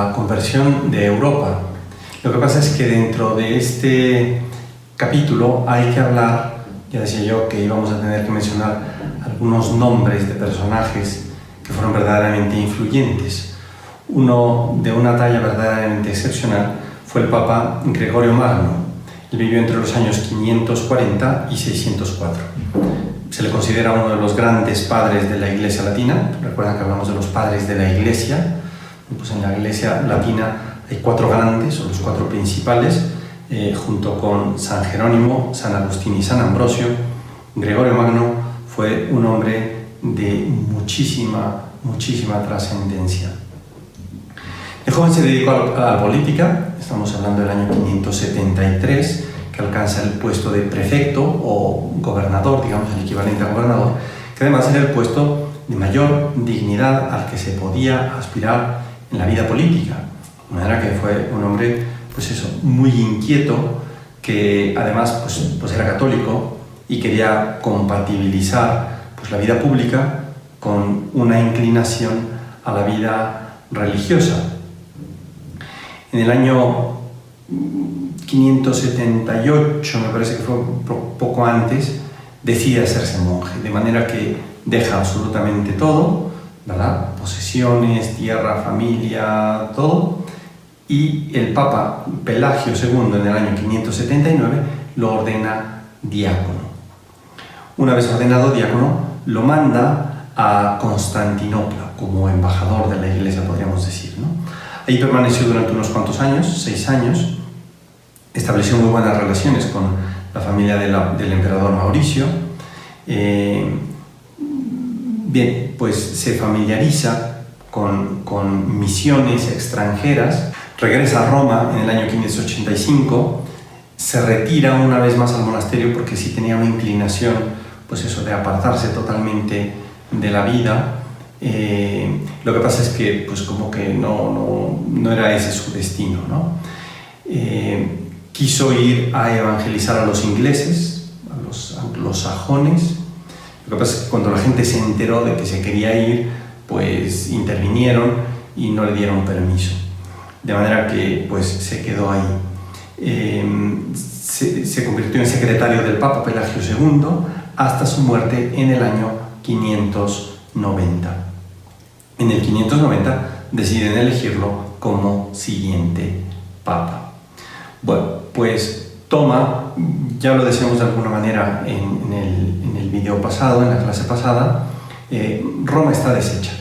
la conversión de Europa. Lo que pasa es que dentro de este capítulo hay que hablar, ya decía yo que íbamos a tener que mencionar algunos nombres de personajes que fueron verdaderamente influyentes. Uno de una talla verdaderamente excepcional fue el Papa Gregorio Magno. Él vivió entre los años 540 y 604. Se le considera uno de los grandes padres de la Iglesia Latina. Recuerdan que hablamos de los padres de la Iglesia. Pues en la Iglesia Latina hay cuatro grandes, o los cuatro principales, junto con San Jerónimo, San Agustín y San Ambrosio. Gregorio Magno fue un hombre de muchísima trascendencia. El joven se dedicó a la política. Estamos hablando del año 573, que alcanza el puesto de prefecto o gobernador, digamos el equivalente a gobernador, que además era el puesto de mayor dignidad al que se podía aspirar en la vida política. De manera que fue un hombre, pues eso, muy inquieto, que además pues era católico y quería compatibilizar pues la vida pública con una inclinación a la vida religiosa. En el año 578, me parece que fue poco antes, decide hacerse monje, de manera que deja absolutamente todo, ¿verdad? Posesiones, tierra, familia, todo, y el Papa Pelagio II en el año 579 lo ordena diácono. Una vez ordenado diácono, lo manda a Constantinopla como embajador de la Iglesia, podríamos decir, ¿no? Ahí permaneció durante unos cuantos años, 6 años, estableció muy buenas relaciones con la familia del emperador Mauricio. Bien, pues se familiariza con misiones extranjeras, regresa a Roma en el año 585, se retira una vez más al monasterio porque sí tenía una inclinación, pues eso, de apartarse totalmente de la vida. Lo que pasa es que pues como que no era ese su destino, ¿no? Quiso ir a evangelizar a los ingleses, a los anglosajones. Lo que pasa es que cuando la gente se enteró de que se quería ir, pues intervinieron y no le dieron permiso. De manera que pues se quedó ahí. Se convirtió en secretario del Papa Pelagio II hasta su muerte en el año 590. En el 590 deciden elegirlo como siguiente papa. Bueno, pues toma, ya lo decíamos de alguna manera en el video pasado, en la clase pasada, Roma está deshecha.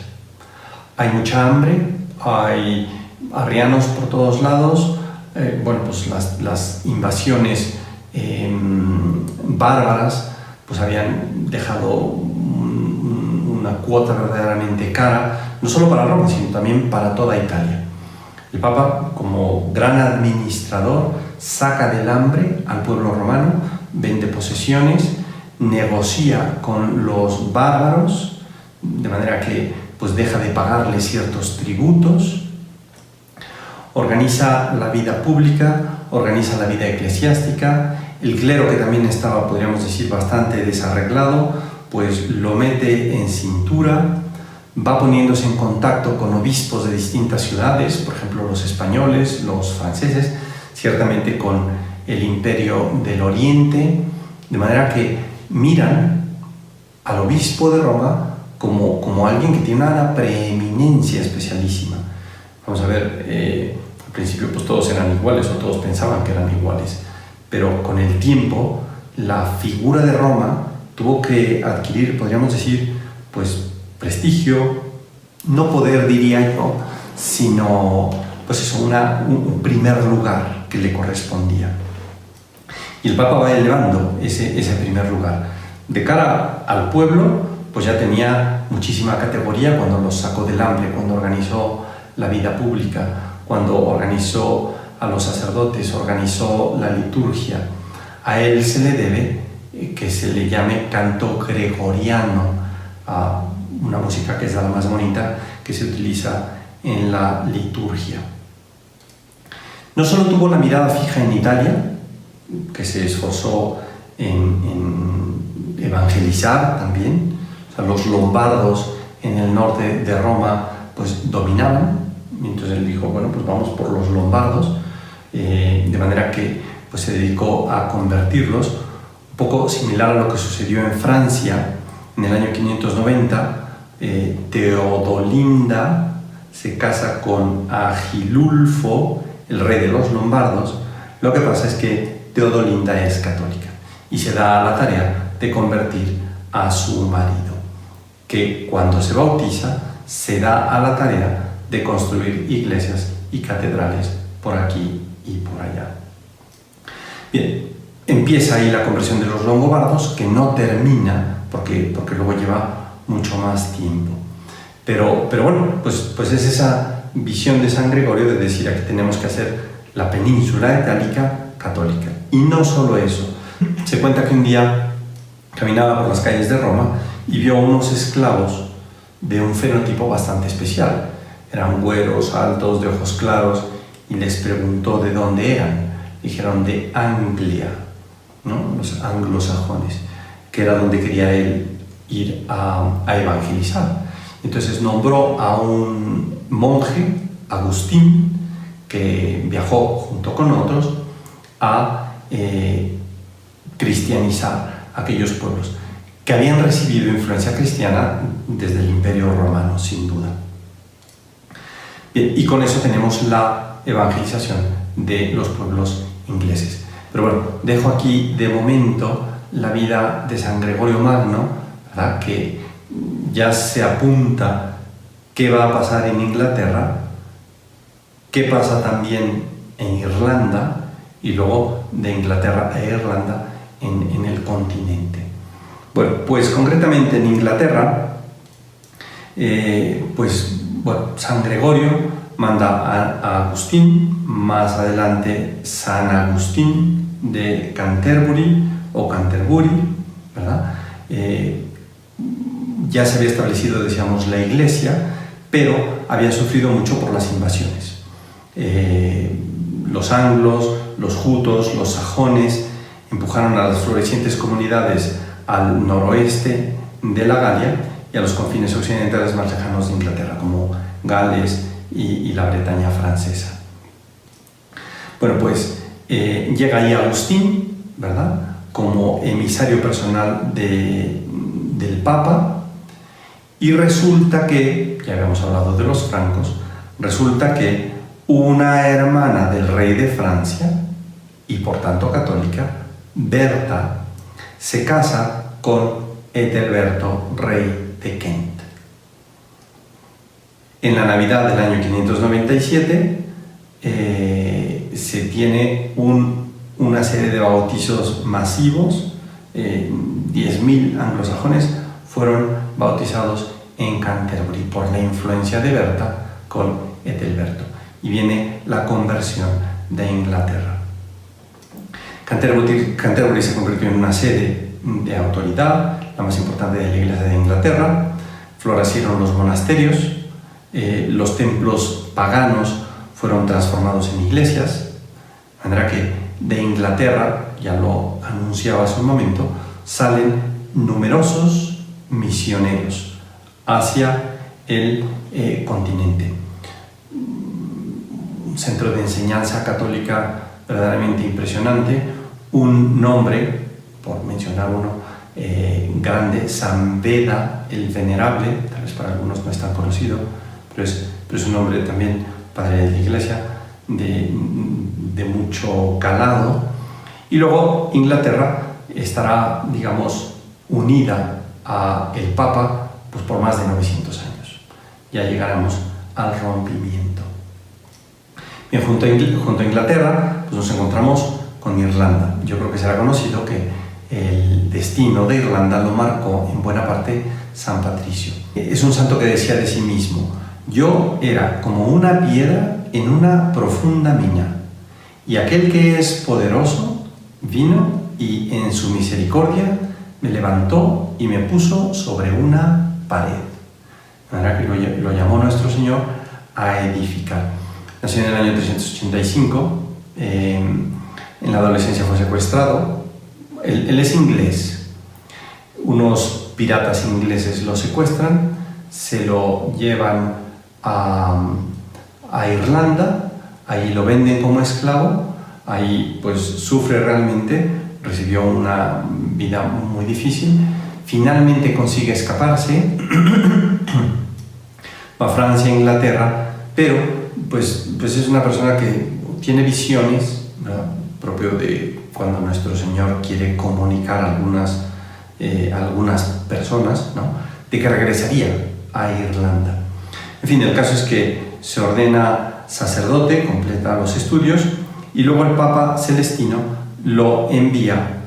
Hay mucha hambre, hay arrianos por todos lados, bueno, pues las invasiones bárbaras pues habían dejado una cuota verdaderamente cara, no solo para Roma, sino también para toda Italia. El Papa, como gran administrador, saca del hambre al pueblo romano, vende posesiones, negocia con los bárbaros, de manera que pues deja de pagarle ciertos tributos, organiza la vida pública, organiza la vida eclesiástica. El clero, que también estaba, podríamos decir, bastante desarreglado, pues lo mete en cintura, va poniéndose en contacto con obispos de distintas ciudades, por ejemplo los españoles, los franceses, ciertamente con el Imperio del Oriente, de manera que miran al obispo de Roma como alguien que tiene una preeminencia especialísima. Vamos a ver, al principio pues todos eran iguales, o todos pensaban que eran iguales, pero con el tiempo la figura de Roma tuvo que adquirir, podríamos decir, pues prestigio, no poder diría yo, sino pues eso, un primer lugar que le correspondía. Y el Papa va elevando ese primer lugar. De cara al pueblo, pues ya tenía muchísima categoría cuando los sacó del hambre, cuando organizó la vida pública, cuando organizó a los sacerdotes, organizó la liturgia. A él se le debe que se le llame canto gregoriano, una música que es la más bonita que se utiliza en la liturgia. No solo tuvo la mirada fija en Italia, que se esforzó en evangelizar también. O sea, los lombardos en el norte de Roma pues dominaban, Y entonces él dijo, bueno, pues vamos por los lombardos, de manera que pues, se dedicó a convertirlos, un poco similar a lo que sucedió en Francia en el año 590. Teodolinda se casa con Agilulfo, el rey de los lombardos. Lo que pasa es que Teodolinda es católica y se da a la tarea de convertir a su marido, que cuando se bautiza se da a la tarea de construir iglesias y catedrales por aquí y por allá. Bien, empieza ahí la conversión de los longobardos, que no termina porque luego lleva mucho más tiempo. Pero bueno, pues es esa visión de San Gregorio de decir aquí tenemos que hacer la península itálica católica. Y no solo eso, se cuenta que un día caminaba por las calles de Roma y vio unos esclavos de un fenotipo bastante especial. Eran güeros, altos, de ojos claros, y les preguntó de dónde eran. Dijeron de Anglia, ¿no? Los anglosajones, que era donde quería él ir a evangelizar. Entonces nombró a un monje, Agustín, que viajó junto con otros a cristianizar aquellos pueblos que habían recibido influencia cristiana desde el Imperio Romano, sin duda. Bien, y con eso tenemos la evangelización de los pueblos ingleses. Pero bueno, dejo aquí de momento la vida de San Gregorio Magno, ¿verdad? Que ya se apunta qué va a pasar en Inglaterra, qué pasa también en Irlanda, y luego de Inglaterra a Irlanda en el continente. Bueno, pues concretamente en Inglaterra, San Gregorio manda a Agustín, más adelante San Agustín de Canterbury o Canterbury, ¿verdad? Ya se había establecido, decíamos, la iglesia, pero había sufrido mucho por las invasiones. Los anglos, los jutos, los sajones empujaron a las florecientes comunidades al noroeste de la Galia y a los confines occidentales más lejanos de Inglaterra, como Gales y la Bretaña francesa. Bueno, pues llega ahí Agustín, ¿verdad?, como emisario personal del Papa, y resulta que, ya habíamos hablado de los francos, resulta que una hermana del rey de Francia, y por tanto católica, Berta, se casa con Ethelberto, rey de Kent. En la Navidad del año 597 se tiene una serie de bautizos masivos. 10.000 anglosajones fueron bautizados en Canterbury por la influencia de Berta con Ethelberto, y viene la conversión de Inglaterra. Canterbury se convirtió en una sede de autoridad, la más importante de la Iglesia de Inglaterra. Florecieron los monasterios, los templos paganos fueron transformados en iglesias, de manera que de Inglaterra, ya lo anunciaba hace un momento, salen numerosos misioneros hacia el continente. Un centro de enseñanza católica verdaderamente impresionante, un nombre, por mencionar uno, grande, San Beda el Venerable, tal vez para algunos no es tan conocido, pero es un nombre también padre de la Iglesia, de mucho calado. Y luego Inglaterra estará, digamos, unida a el Papa pues por más de 900 años. Ya llegaremos al rompimiento. Bien, junto a Inglaterra pues nos encontramos con Irlanda. Yo creo que será conocido que el destino de Irlanda lo marcó en buena parte San Patricio. Es un santo que decía de sí mismo: yo era como una piedra en una profunda mina, y aquel que es poderoso vino y en su misericordia me levantó y me puso sobre una pared. De manera que lo llamó nuestro Señor a edificar. Nació en el año 385, en la adolescencia fue secuestrado. Él es inglés. Unos piratas ingleses lo secuestran, se lo llevan a a Irlanda, ahí lo venden como esclavo, ahí pues sufre realmente, recibió una vida muy difícil, finalmente consigue escaparse, va a Francia, Inglaterra, pero pues es una persona que tiene visiones, ¿verdad?, propio de cuando nuestro Señor quiere comunicar a algunas personas, ¿no?, de que regresaría a Irlanda. En fin, el caso es que se ordena sacerdote, completa los estudios y luego el Papa Celestino lo envía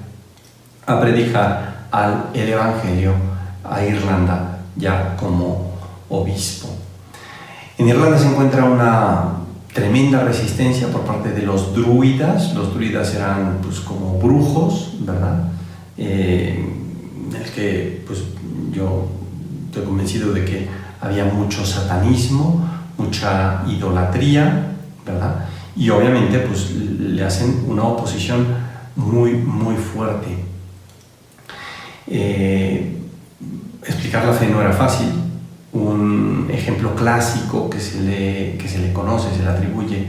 a predicar el Evangelio a Irlanda ya como obispo. En Irlanda se encuentra una tremenda resistencia por parte de los druidas. Los druidas eran pues como brujos, ¿verdad? En el que pues yo estoy convencido de que había mucho satanismo, mucha idolatría, ¿verdad? Y obviamente pues le hacen una oposición muy, muy fuerte. Explicar la fe no era fácil. Un ejemplo clásico que se le conoce, se le atribuye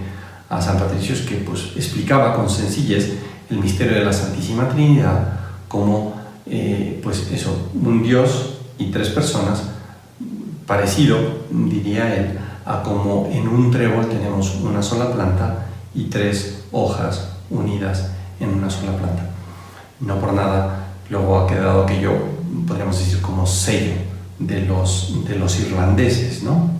a San Patricio es que pues, explicaba con sencillez el misterio de la Santísima Trinidad como pues eso, un Dios y tres personas, parecido, diría él, a como en un trébol tenemos una sola planta y tres hojas unidas en una sola planta. No por nada luego ha quedado aquello, podríamos decir, como sello de los irlandeses, ¿no?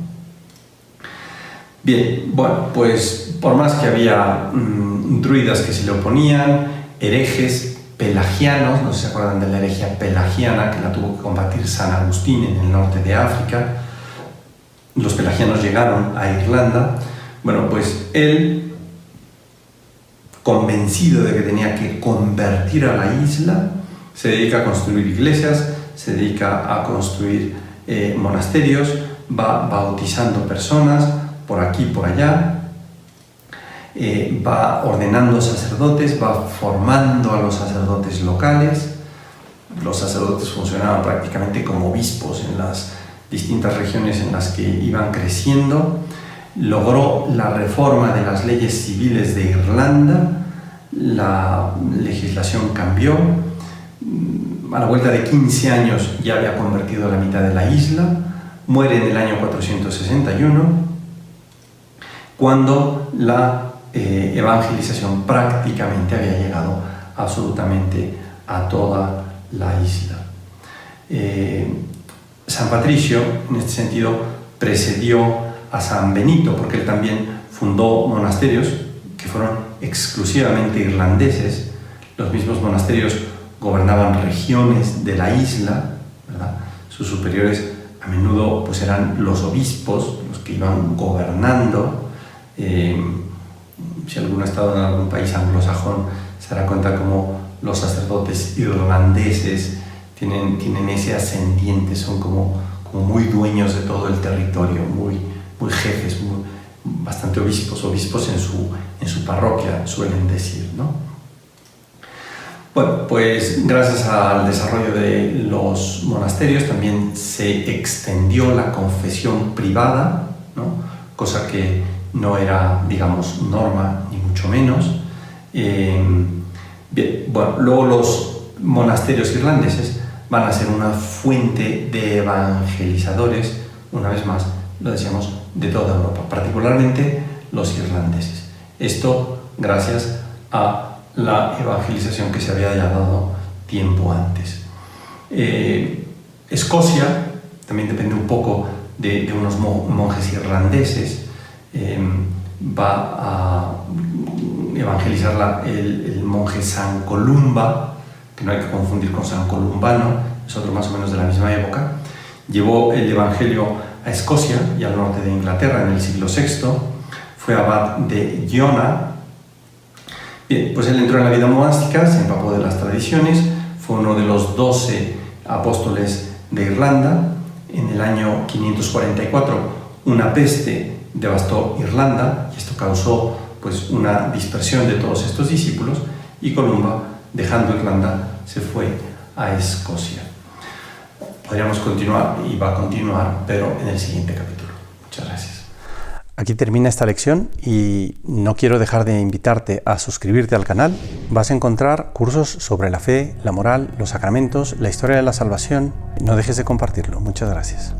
Bien, bueno, pues por más que había druidas que se le oponían, herejes pelagianos, no sé si se acuerdan de la herejía pelagiana, que la tuvo que combatir San Agustín en el norte de África. Los pelagianos llegaron a Irlanda. Bueno, pues él, convencido de que tenía que convertir a la isla, se dedica a construir iglesias, se dedica a construir monasterios, va bautizando personas por aquí y por allá, va ordenando sacerdotes, va formando a los sacerdotes locales. Los sacerdotes funcionaban prácticamente como obispos en las distintas regiones en las que iban creciendo. Logró la reforma de las leyes civiles de Irlanda, la legislación cambió. A la vuelta de 15 años ya había convertido la mitad de la isla, muere en el año 461, cuando la evangelización prácticamente había llegado absolutamente a toda la isla. San Patricio, en este sentido, precedió a San Benito, porque él también fundó monasterios que fueron exclusivamente irlandeses. Los mismos monasterios gobernaban regiones de la isla, ¿verdad? Sus superiores a menudo pues, eran los obispos, los que iban gobernando. Si alguno ha estado en algún país anglosajón, se dará cuenta como los sacerdotes irlandeses tienen ese ascendiente, son como muy dueños de todo el territorio, muy jefes, bastante obispos en su parroquia, suelen decir, ¿no? Bueno, pues gracias al desarrollo de los monasterios también se extendió la confesión privada, ¿no?, cosa que no era, digamos, norma, ni mucho menos. Bien, bueno, luego los monasterios irlandeses van a ser una fuente de evangelizadores, una vez más, lo decíamos, de toda Europa, particularmente los irlandeses. Esto gracias a la evangelización que se había ya dado tiempo antes. Escocia también depende un poco de unos monjes irlandeses. Va a evangelizar el monje San Columba, que no hay que confundir con San Columbano, es otro más o menos de la misma época. Llevó el evangelio a Escocia y al norte de Inglaterra en el siglo VI. Fue abad de Iona. Bien, pues él entró en la vida monástica, se empapó de las tradiciones, fue uno de los 12 apóstoles de Irlanda. En el año 544 una peste devastó Irlanda y esto causó pues, una dispersión de todos estos discípulos y Columba, dejando Irlanda, se fue a Escocia. Podríamos continuar y va a continuar, pero en el siguiente capítulo. Muchas gracias. Aquí termina esta lección y no quiero dejar de invitarte a suscribirte al canal. Vas a encontrar cursos sobre la fe, la moral, los sacramentos, la historia de la salvación. No dejes de compartirlo. Muchas gracias.